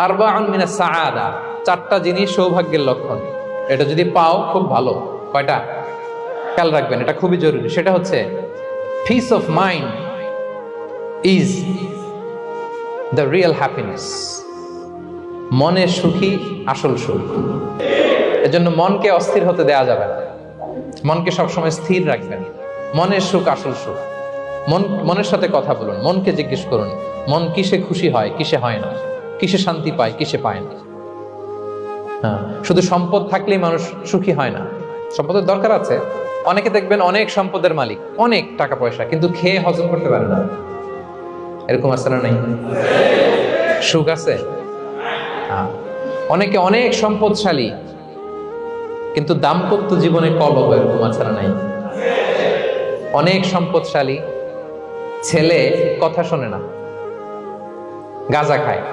আরবাউন মিনাস সাআদা, চারটা জিনিস সৌভাগ্যের লক্ষণ। এটা যদি পাও খুব ভালো। কয়টা? খেয়াল রাখবেন, এটা খুবই জরুরি। সেটা হচ্ছে piece of mind is the real happiness. মনের সুখী আসল সুখ। এজন্য মনকে অস্থির হতে দেয়া যাবে না, মনকে সবসময় স্থির রাখবেন। মনের সুখ আসল সুখ। মনের সাথে কথা বলুন, মনকে জিজ্ঞেস করুন মন কিসে খুশি হয়, কিসে হয় না, কিসে শান্তি পায়, কিসে পায় না। হ্যাঁ, শুধু সম্পদ থাকলেই মানুষ সুখী হয় না, সম্পদের দরকার আছে। অনেকে দেখবেন অনেক সম্পদের মালিক, অনেক টাকা পয়সা, কিন্তু খেয়ে হজম করতে পারে না। এরকম আছে না নাই? সুখ আছে? অনেকে অনেক সম্পদশালী, কিন্তু দাম্পত্য জীবনে কলহ, এরকম আছে না নাই? অনেক সম্পদশালী ছেলে কথা শোনে না, গাঁজা খায়।